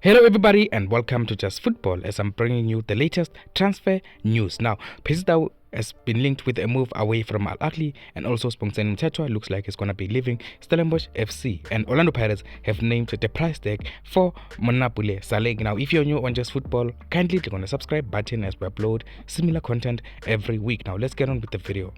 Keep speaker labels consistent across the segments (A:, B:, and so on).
A: Hello everybody and welcome to Just Football as I'm bringing you the latest transfer news. Now, Percy Tau has been linked with a move away from Ahly, and also Sponsen Mtetwa looks like he's going to be leaving Stellenbosch FC, and Orlando Pirates have named the price tag for Monnapule Saleng. Now, if you're new on Just Football, kindly click on the subscribe button as we upload similar content every week. Now, let's get on with the video.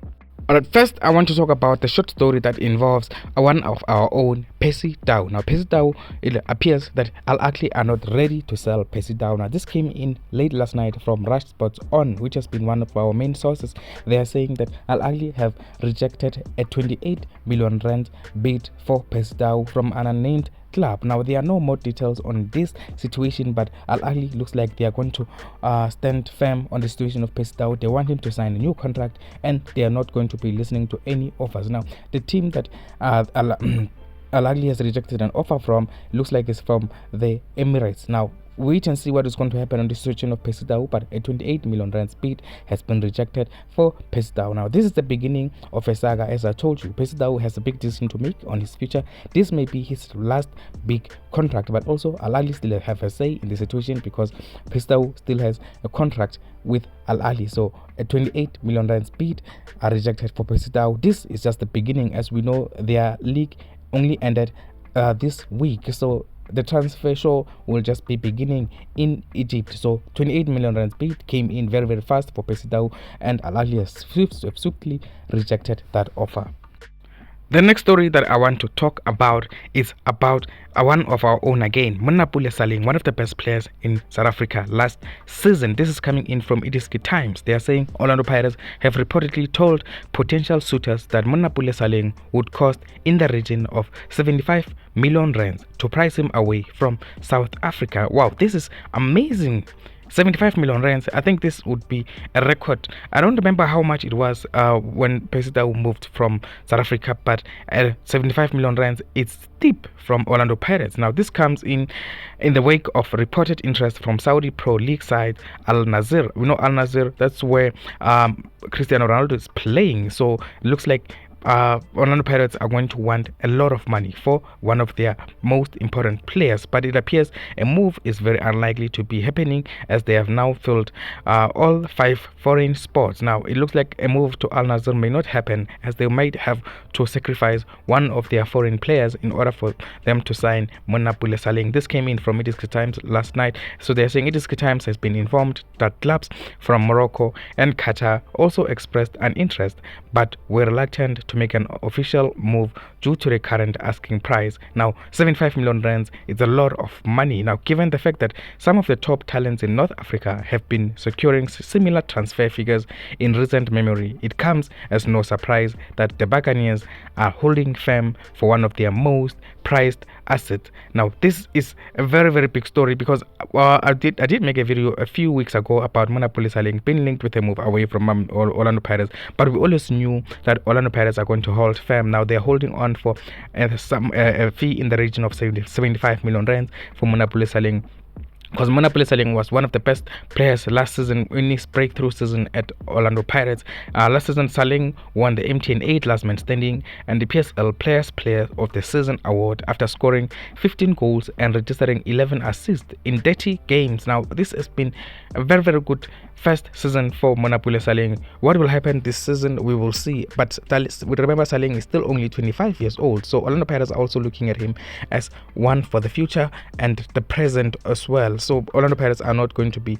A: Alright, first I want to talk about the short story that involves one of our own, Percy Tau. Now, Percy Tau, it appears that Ahly are not ready to sell Percy Tau. Now, this came in late last night from Rush Sports On, which has been one of our main sources. They are saying that Ahly have rejected a 28 million rand bid for Percy Tau from an unnamed club. Now, there are no more details on this situation, but Ahly looks like they are going to stand firm on the situation of Percy Tau. They want him to sign a new contract, and they are not going to be listening to any offers. Now, the team that Ahly has rejected an offer from looks like it's from the Emirates. Now, wait and see what is going to happen on the situation of Percy Tau, but a 28 million rand bid has been rejected for Percy Tau. Now, this is the beginning of a saga. As I told you, Percy Tau has a big decision to make on his future. This may be his last big contract, but also Ahly still have a say in the situation because Percy Tau still has a contract with Ahly. So a 28 million rand bid are rejected for Percy Tau. This is just the beginning. As we know, their league only ended this week, so the transfer show will just be beginning in Egypt. So 28 million rand bid came in very fast for Percy Tau, and Ahly has swiftly rejected that offer. The next story that I want to talk about is about one of our own again, Monnapule Saleng, one of the best players in South Africa last season. This is coming in from iDiski Times. They are saying Orlando Pirates have reportedly told potential suitors that Monnapule Saleng would cost in the region of 75 million rands to price him away from South Africa. Wow, this is amazing. 75 million rands. I think this would be a record. I don't remember how much it was when Percy Tau moved from South Africa, but 75 million rands, it's steep from Orlando Pirates. Now, this comes in the wake of reported interest from Saudi Pro League side Al Nassr. We know Al Nassr, that's where Cristiano Ronaldo is playing. So it looks like Orlando Pirates are going to want a lot of money for one of their most important players, but it appears a move is very unlikely to be happening as they have now filled all 5 foreign spots. Now, it looks like a move to Al Nassr may not happen as they might have to sacrifice one of their foreign players in order for them to sign Monnapule Saleng. This came in from iDiski Times last night. So they're saying iDiski Times has been informed that clubs from Morocco and Qatar also expressed an interest but were reluctant to make an official move due to the current asking price. Now, 75 million rands is a lot of money. Now, given the fact that some of the top talents in North Africa have been securing similar transfer figures in recent memory, it comes as no surprise that the Buccaneers are holding firm for one of their most prized assets. Now, this is a very big story because I did make a video a few weeks ago about Monnapule Saleng being linked with a move away from Orlando Pirates, but we always knew that Orlando Pirates are going to hold firm. Now, they're holding on for a fee in the region of 75 million rands for Monnapule Saleng, because Monnapule Saleng was one of the best players last season in his breakthrough season at Orlando Pirates. Last season, Saleng won the MTN 8 Last Man Standing and the PSL Players Player of the Season award after scoring 15 goals and registering 11 assists in 30 games. Now, this has been a very good first season for Monnapule Saleng. What will happen this season, we will see. But remember, Saleng is still only 25 years old, so Orlando Pirates are also looking at him as one for the future and the present as well. So Orlando Pirates are not going to be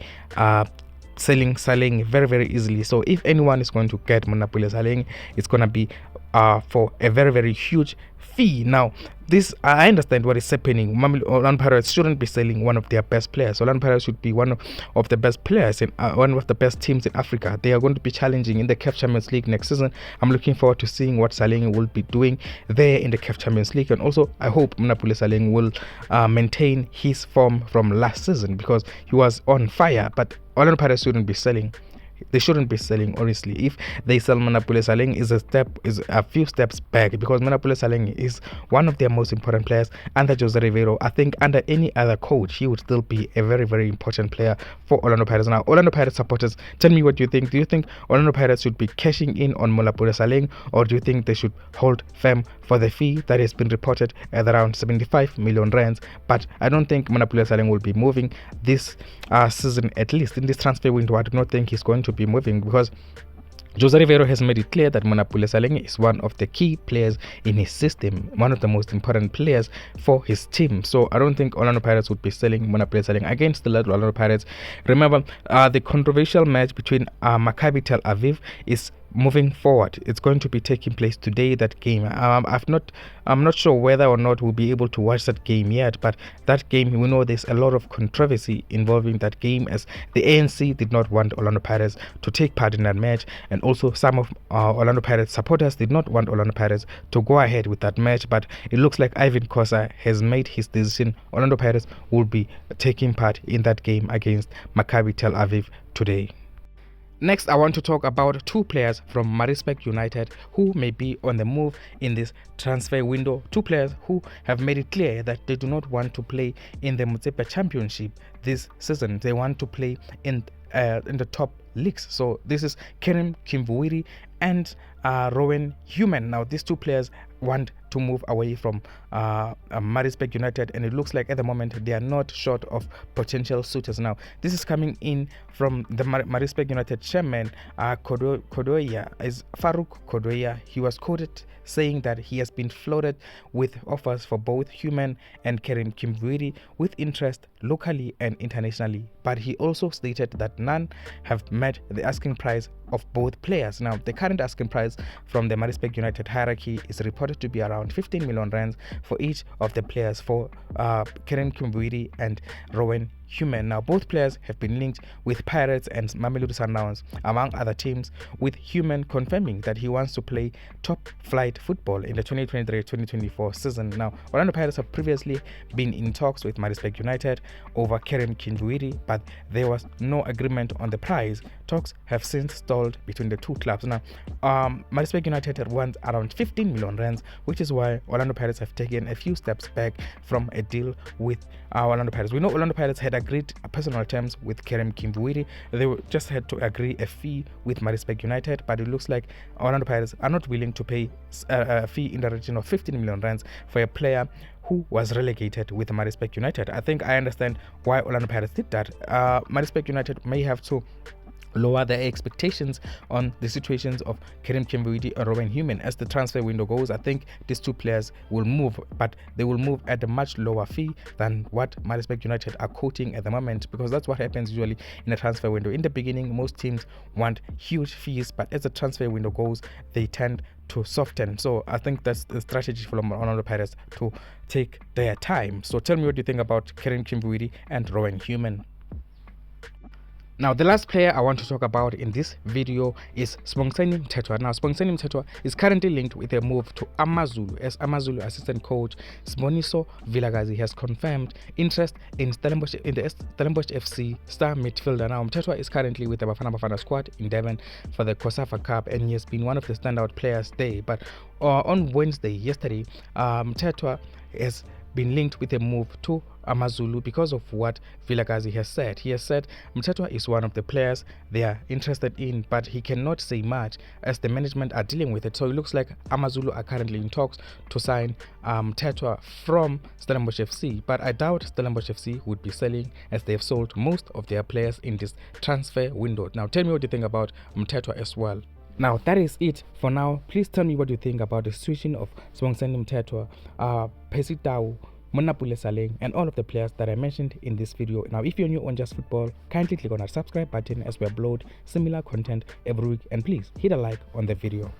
A: selling Saleng very easily. So if anyone is going to get Monnapule Saleng, it's going to be for a very huge fee. Now, this, I understand what is happening. Orlando Pirates shouldn't be selling one of their best players. Orlando Pirates should be one of the best players in one of the best teams in Africa. They are going to be challenging in the CAF Champions League next season. I'm looking forward to seeing what Saleng will be doing there in the CAF Champions League, and also I hope Monnapule Saleng will maintain his form from last season because he was on fire. But Orlando Pirates shouldn't be selling they shouldn't be selling. Honestly, if they sell Monnapule Saleng, is a few steps back, because Monnapule Saleng is one of their most important players under Jose Rivero. I think under any other coach, he would still be a very, very important player for Orlando Pirates. Now, Orlando Pirates supporters, tell me what you think. Do you think Orlando Pirates should be cashing in on Monnapule Saleng, or do you think they should hold firm for the fee that has been reported at around 75 million rands? But I don't think Monnapule Saleng will be moving this season, at least in this transfer window. I do not think he's going to be moving, because Jose Rivero has made it clear that Monnapule Saleng is one of the key players in his system, one of the most important players for his team. So I don't think Orlando Pirates would be selling Monnapule Saleng against the Orlando Pirates. Remember, the controversial match between Maccabi Tel Aviv is moving forward. It's going to be taking place today, that game. I'm not sure whether or not we'll be able to watch that game yet, but that game, we know there's a lot of controversy involving that game, as the ANC did not want Orlando Pirates to take part in that match, and also some of Orlando Pirates supporters did not want Orlando Pirates to go ahead with that match. But it looks like Ivan Kosa has made his decision. Orlando Pirates will be taking part in that game against Maccabi Tel Aviv today. Next, I want to talk about two players from Maritzburg United who may be on the move in this transfer window. Two players who have made it clear that they do not want to play in the Motsepe Championship this season. They want to play in the top leagues. So this is Kerem Kimvuiri and Rowen Human. Now, these two players want to move away from Maritzburg United, and it looks like at the moment they are not short of potential suitors. Now, this is coming in from the Maritzburg United chairman, Kodoya, is Farouk Kodoya. He was quoted saying that he has been flooded with offers for both Human and Kerem Kimvuiri, with interest locally and internationally, but he also stated that none have met the asking price of both players. Now, the current asking price from the Maritzburg United hierarchy is reported to be around 15 million rands for each of the players, for Kerem Kimvuiri and Rowen Human. Now, both players have been linked with Pirates and Mamelodi Sundowns, among other teams, with Human confirming that he wants to play top flight football in the 2023-2024 season. Now, Orlando Pirates have previously been in talks with Maritzburg United over Kerem Kimvuiri, but there was no agreement on the price. Talks have since stalled between the two clubs. Now, Maritzburg United wants around 15 million rands, which is why Orlando Pirates have taken a few steps back from a deal with Orlando Pirates. We know Orlando Pirates had agreed personal terms with Kerem Kimvuiri. They just had to agree a fee with Maritzburg United, but it looks like Orlando Pirates are not willing to pay a fee in the region of 15 million rands for a player who was relegated with Maritzburg United. I think I understand why Orlando Pirates did that. Maritzburg United may have to lower their expectations on the situations of Kerem Kimvuiri and Rowen Human as the transfer window goes. I think these two players will move, but they will move at a much lower fee than what Maritzburg United are quoting at the moment, because that's what happens usually in a transfer window. In the beginning, most teams want huge fees, but as the transfer window goes, they tend to soften. So I think that's the strategy for Orlando Pirates, to take their time. So tell me what you think about Kerem Kimvuiri and Rowen Human. Now, the last player I want to talk about in this video is Sibongiseni Mthethwa. Now, Sibongiseni Mthethwa is currently linked with a move to Amazulu, as Amazulu assistant coach Siboniso Vilakazi has confirmed interest in the Stellenbosch FC star midfielder. Now, Mthethwa is currently with the Bafana Bafana squad in Durban for the COSAFA Cup, and he has been one of the standout players there. But on Wednesday, yesterday, Mthethwa has been linked with a move to Amazulu because of what Vilakazi has said. He has said Mthethwa is one of the players they are interested in, but he cannot say much as the management are dealing with it. So it looks like Amazulu are currently in talks to sign Mthethwa from Stellenbosch FC, but I doubt Stellenbosch FC would be selling, as they have sold most of their players in this transfer window. Now, tell me what you think about Mthethwa as well. Now, that is it for now. Please tell me what you think about the situation of Sibongiseni Mthethwa, Percy Tau, Monnapule Saleng, and all of the players that I mentioned in this video. Now, if you're new on Just Football, kindly click on that subscribe button as we upload similar content every week, and please hit a like on the video.